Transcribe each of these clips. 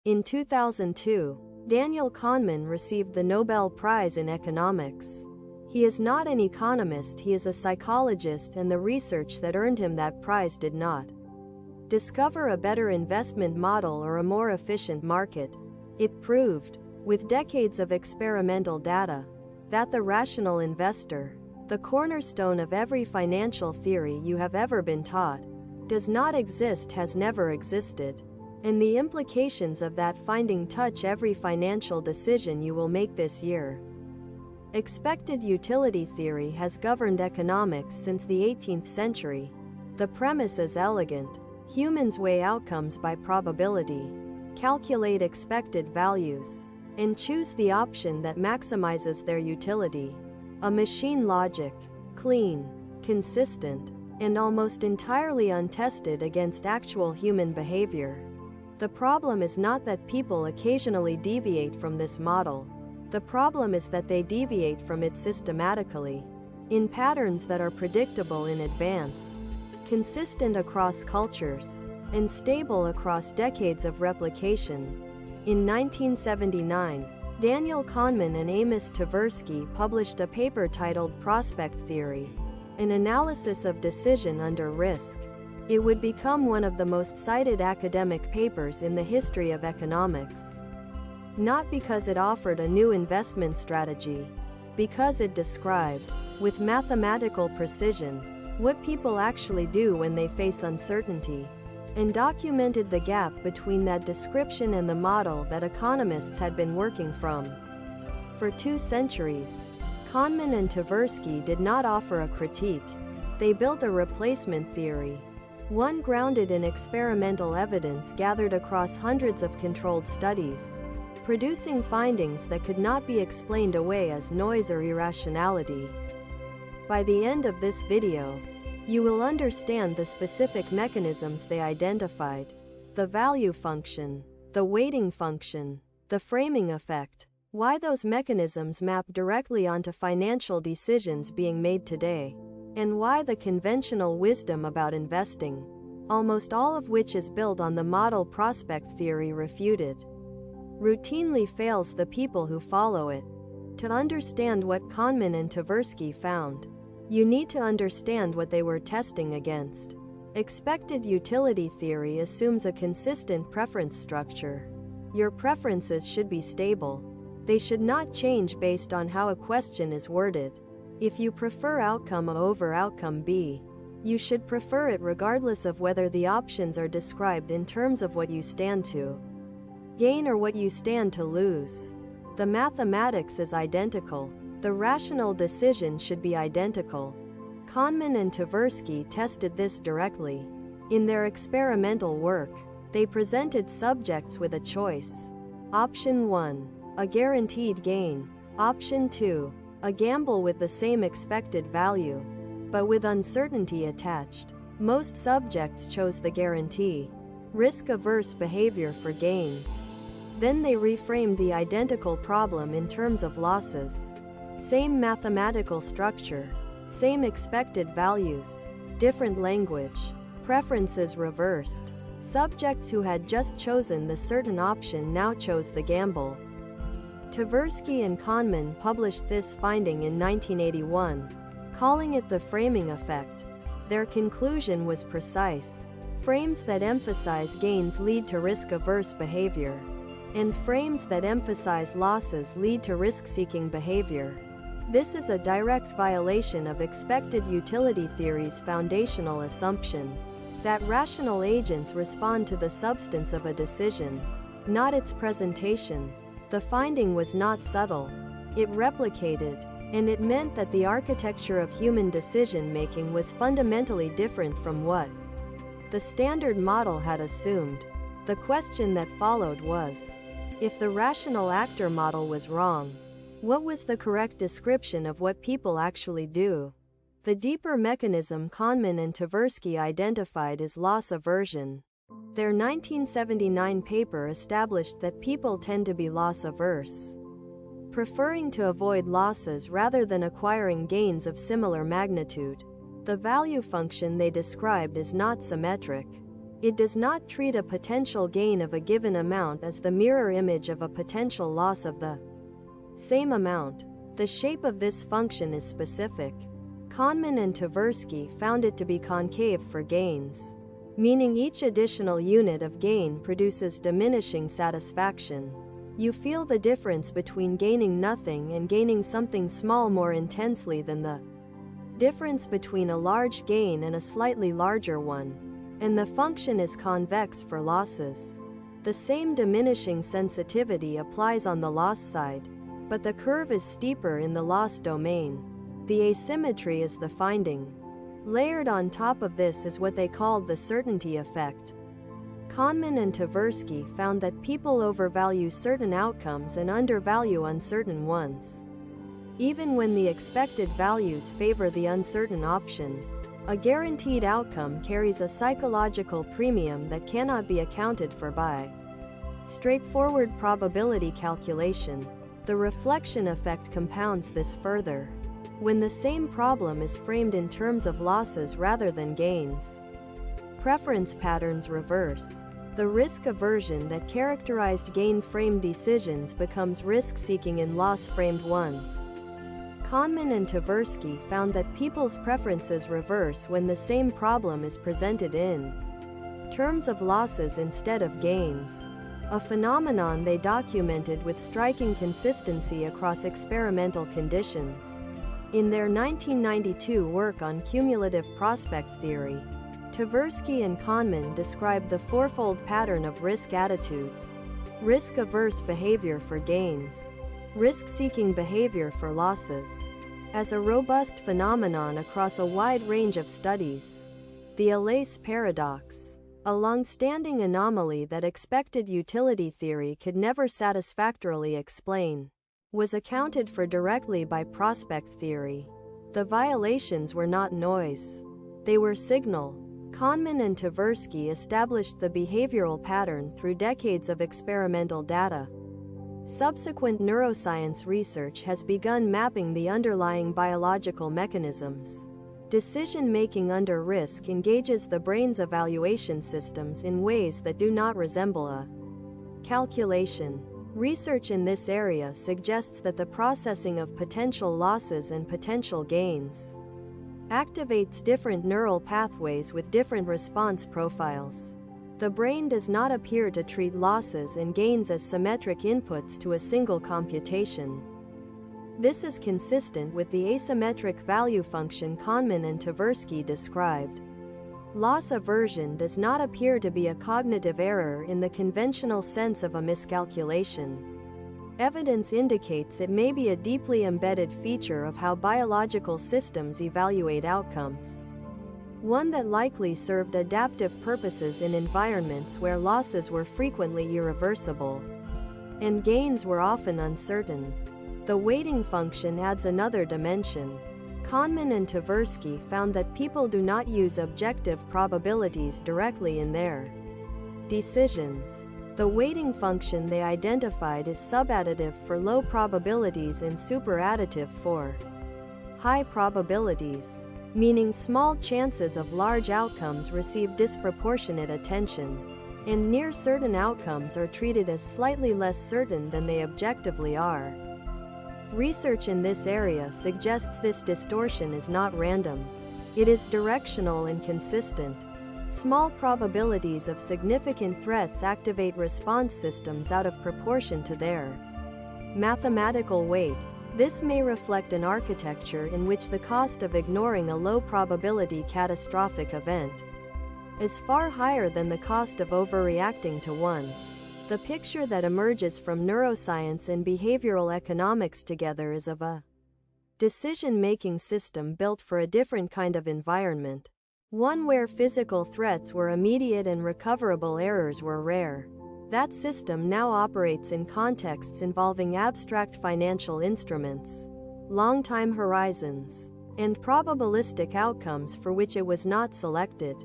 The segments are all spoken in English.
In 2002, Daniel Kahneman received the Nobel Prize in Economics. He is not an economist, he is a psychologist, and the research that earned him that prize did not discover a better investment model or a more efficient market. It proved, with decades of experimental data, that the rational investor, the cornerstone of every financial theory you have ever been taught, does not exist, has never existed. And the implications of that finding touch every financial decision you will make this year. Expected utility theory has governed economics since the 18th century. The premise is elegant. Humans weigh outcomes by probability, calculate expected values, and choose the option that maximizes their utility. A machine logic, clean, consistent, and almost entirely untested against actual human behavior. The problem is not that people occasionally deviate from this model. The problem is that they deviate from it systematically, in patterns that are predictable in advance, consistent across cultures, and stable across decades of replication. In 1979, Daniel Kahneman and Amos Tversky published a paper titled Prospect Theory, an analysis of decision under risk. It would become one of the most cited academic papers in the history of economics. Not because it offered a new investment strategy, because it described, with mathematical precision, what people actually do when they face uncertainty, and documented the gap between that description and the model that economists had been working from. For 2 centuries, Kahneman and Tversky did not offer a critique. They built a replacement theory, one grounded in experimental evidence gathered across hundreds of controlled studies, producing findings that could not be explained away as noise or irrationality. By the end of this video, you will understand the specific mechanisms they identified: the value function, the weighting function, the framing effect, why those mechanisms map directly onto financial decisions being made today, and why the conventional wisdom about investing, almost all of which is built on the model prospect theory refuted, routinely fails the people who follow it. To understand what Kahneman and Tversky found, you need to understand what they were testing against. Expected utility theory assumes a consistent preference structure. Your preferences should be stable. They should not change based on how a question is worded. If you prefer outcome A over outcome B, you should prefer it regardless of whether the options are described in terms of what you stand to gain or what you stand to lose. The mathematics is identical. The rational decision should be identical. Kahneman and Tversky tested this directly. In their experimental work, they presented subjects with a choice. Option 1, a guaranteed gain. Option 2, a gamble with the same expected value, but with uncertainty attached. Most subjects chose the guarantee, risk-averse behavior for gains. Then they reframed the identical problem in terms of losses. Same mathematical structure, same expected values, different language, preferences reversed. Subjects who had just chosen the certain option now chose the gamble. Tversky and Kahneman published this finding in 1981, calling it the framing effect. Their conclusion was precise. Frames that emphasize gains lead to risk-averse behavior, and frames that emphasize losses lead to risk-seeking behavior. This is a direct violation of expected utility theory's foundational assumption that rational agents respond to the substance of a decision, not its presentation. The finding was not subtle. It replicated, and it meant that the architecture of human decision-making was fundamentally different from what the standard model had assumed. The question that followed was, if the rational actor model was wrong, what was the correct description of what people actually do? The deeper mechanism Kahneman and Tversky identified is loss aversion. Their 1979 paper established that people tend to be loss-averse, preferring to avoid losses rather than acquiring gains of similar magnitude. The value function they described is not symmetric. It does not treat a potential gain of a given amount as the mirror image of a potential loss of the same amount. The shape of this function is specific. Kahneman and Tversky found it to be concave for gains, meaning each additional unit of gain produces diminishing satisfaction. You feel the difference between gaining nothing and gaining something small more intensely than the difference between a large gain and a slightly larger one. And the function is convex for losses. The same diminishing sensitivity applies on the loss side, but the curve is steeper in the loss domain. The asymmetry is the finding. Layered on top of this is what they called the certainty effect. Kahneman and Tversky found that people overvalue certain outcomes and undervalue uncertain ones, even when the expected values favor the uncertain option. A guaranteed outcome carries a psychological premium that cannot be accounted for by straightforward probability calculation. The reflection effect compounds this further. When the same problem is framed in terms of losses rather than gains, preference patterns reverse. The risk aversion that characterized gain-framed decisions becomes risk-seeking in loss-framed ones. Kahneman and Tversky found that people's preferences reverse when the same problem is presented in terms of losses instead of gains, a phenomenon they documented with striking consistency across experimental conditions. In their 1992 work on cumulative prospect theory, Tversky and Kahneman described the fourfold pattern of risk attitudes: risk-averse behavior for gains, risk-seeking behavior for losses, as a robust phenomenon across a wide range of studies. The Allais paradox, a long-standing anomaly that expected utility theory could never satisfactorily explain, was accounted for directly by prospect theory. The violations were not noise. They were signal. Kahneman and Tversky established the behavioral pattern through decades of experimental data. Subsequent neuroscience research has begun mapping the underlying biological mechanisms. Decision-making under risk engages the brain's evaluation systems in ways that do not resemble a calculation. Research in this area suggests that the processing of potential losses and potential gains activates different neural pathways with different response profiles. The brain does not appear to treat losses and gains as symmetric inputs to a single computation. This is consistent with the asymmetric value function Kahneman and Tversky described. Loss aversion does not appear to be a cognitive error in the conventional sense of a miscalculation. Evidence indicates it may be a deeply embedded feature of how biological systems evaluate outcomes, one that likely served adaptive purposes in environments where losses were frequently irreversible and gains were often uncertain. The weighting function adds another dimension. Kahneman and Tversky found that people do not use objective probabilities directly in their decisions. The weighting function they identified is subadditive for low probabilities and superadditive for high probabilities, meaning small chances of large outcomes receive disproportionate attention, and near certain outcomes are treated as slightly less certain than they objectively are. Research in this area suggests this distortion is not random. It is directional and consistent. Small probabilities of significant threats activate response systems out of proportion to their mathematical weight. This may reflect an architecture in which the cost of ignoring a low-probability catastrophic event is far higher than the cost of overreacting to one. The picture that emerges from neuroscience and behavioral economics together is of a decision-making system built for a different kind of environment, one where physical threats were immediate and recoverable errors were rare. That system now operates in contexts involving abstract financial instruments, long time horizons, and probabilistic outcomes for which it was not selected.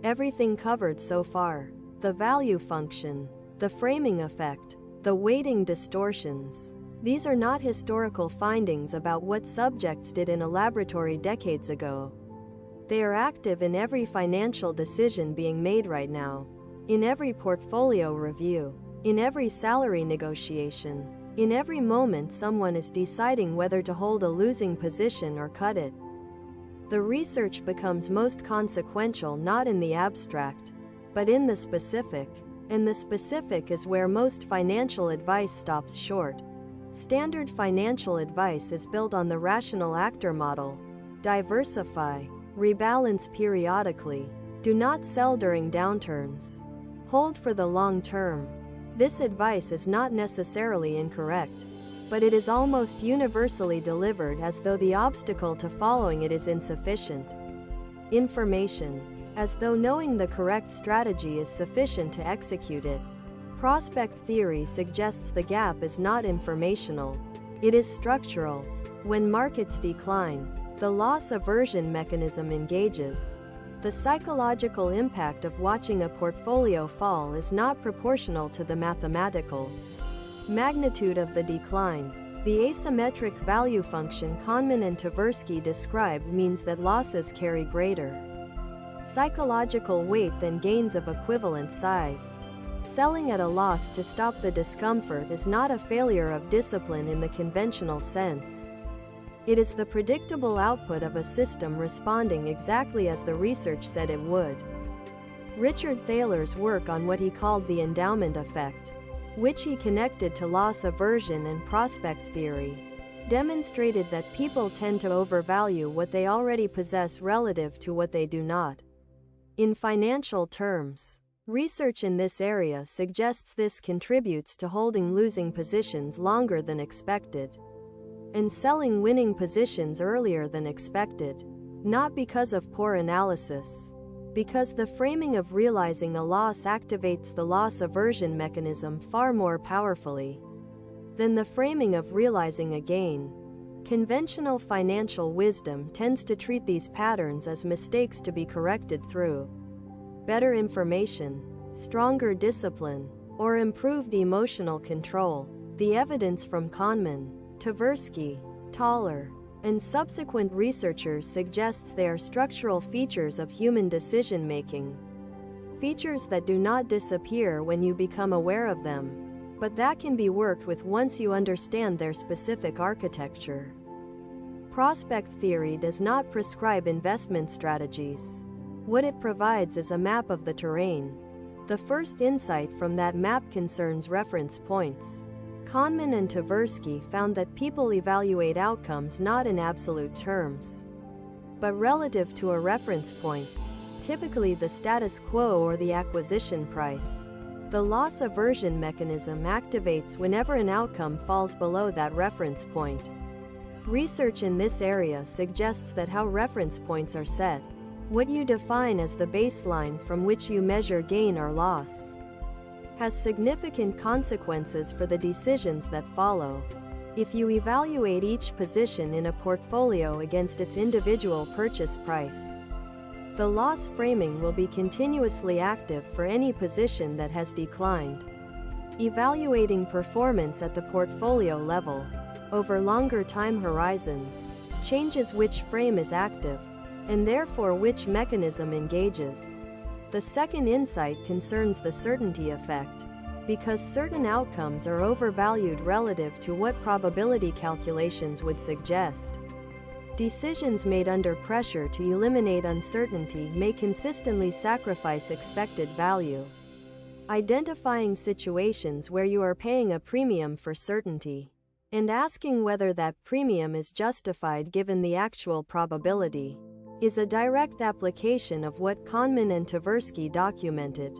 Everything covered so far: the value function, the framing effect, the weighting distortions. These are not historical findings about what subjects did in a laboratory decades ago. They are active in every financial decision being made right now, in every portfolio review, in every salary negotiation, in every moment someone is deciding whether to hold a losing position or cut it. The research becomes most consequential not in the abstract, but in the specific, and the specific is where most financial advice stops short. Standard financial advice is built on the rational actor model. Diversify, rebalance periodically, do not sell during downturns, hold for the long term. This advice is not necessarily incorrect, but it is almost universally delivered as though the obstacle to following it is insufficient information, as though knowing the correct strategy is sufficient to execute it. Prospect theory suggests the gap is not informational, it is structural. When markets decline, the loss aversion mechanism engages. The psychological impact of watching a portfolio fall is not proportional to the mathematical magnitude of the decline. The asymmetric value function Kahneman and Tversky described means that losses carry greater psychological weight than gains of equivalent size. Selling at a loss to stop the discomfort is not a failure of discipline in the conventional sense. It is the predictable output of a system responding exactly as the research said it would. Richard Thaler's work on what he called the endowment effect, which he connected to loss aversion and prospect theory, demonstrated that people tend to overvalue what they already possess relative to what they do not. In financial terms, research in this area suggests this contributes to holding losing positions longer than expected and selling winning positions earlier than expected, not because of poor analysis, because the framing of realizing a loss activates the loss aversion mechanism far more powerfully than the framing of realizing a gain. Conventional financial wisdom tends to treat these patterns as mistakes to be corrected through better information, stronger discipline, or improved emotional control. The evidence from Kahneman, Tversky, Thaler, and subsequent researchers suggests they are structural features of human decision-making, features that do not disappear when you become aware of them, but that can be worked with once you understand their specific architecture. Prospect theory does not prescribe investment strategies. What it provides is a map of the terrain. The first insight from that map concerns reference points. Kahneman and Tversky found that people evaluate outcomes not in absolute terms, but relative to a reference point, typically the status quo or the acquisition price. The loss aversion mechanism activates whenever an outcome falls below that reference point. Research in this area suggests that how reference points are set, what you define as the baseline from which you measure gain or loss, has significant consequences for the decisions that follow. If you evaluate each position in a portfolio against its individual purchase price, the loss framing will be continuously active for any position that has declined. Evaluating performance at the portfolio level, over longer time horizons, changes which frame is active, and therefore which mechanism engages. The second insight concerns the certainty effect, because certain outcomes are overvalued relative to what probability calculations would suggest. Decisions made under pressure to eliminate uncertainty may consistently sacrifice expected value. Identifying situations where you are paying a premium for certainty, and asking whether that premium is justified given the actual probability, is a direct application of what Kahneman and Tversky documented.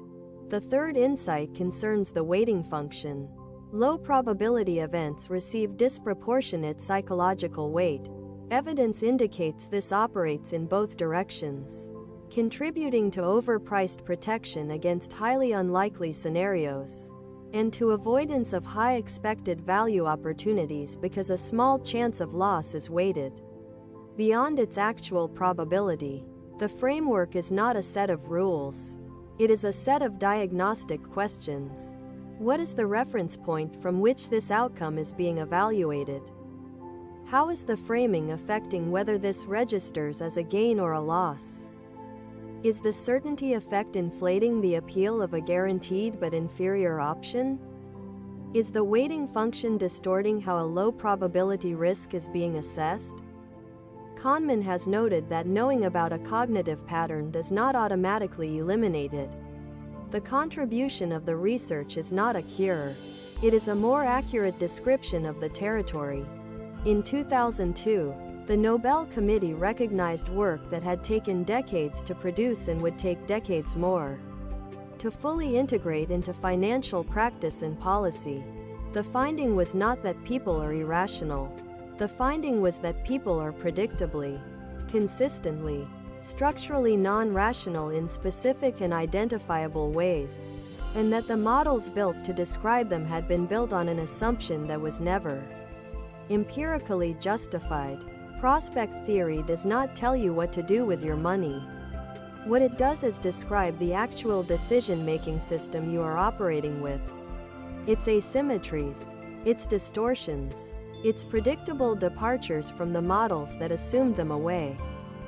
The third insight concerns the weighting function. Low probability events receive disproportionate psychological weight. Evidence indicates this operates in both directions, contributing to overpriced protection against highly unlikely scenarios, and to avoidance of high expected value opportunities because a small chance of loss is weighted beyond its actual probability. The framework is not a set of rules. It is a set of diagnostic questions. What is the reference point from which this outcome is being evaluated? How is the framing affecting whether this registers as a gain or a loss? Is the certainty effect inflating the appeal of a guaranteed but inferior option? Is the weighting function distorting how a low probability risk is being assessed? Kahneman has noted that knowing about a cognitive pattern does not automatically eliminate it. The contribution of the research is not a cure. It is a more accurate description of the territory. In 2002, the Nobel Committee recognized work that had taken decades to produce and would take decades more to fully integrate into financial practice and policy. The finding was not that people are irrational. The finding was that people are predictably, consistently, structurally non-rational in specific and identifiable ways, and that the models built to describe them had been built on an assumption that was never empirically justified. Prospect theory does not tell you what to do with your money. What it does is describe the actual decision-making system you are operating with. Its asymmetries, its distortions, its predictable departures from the models that assumed them away.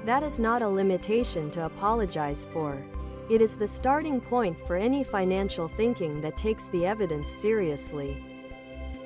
That is not a limitation to apologize for. It is the starting point for any financial thinking that takes the evidence seriously.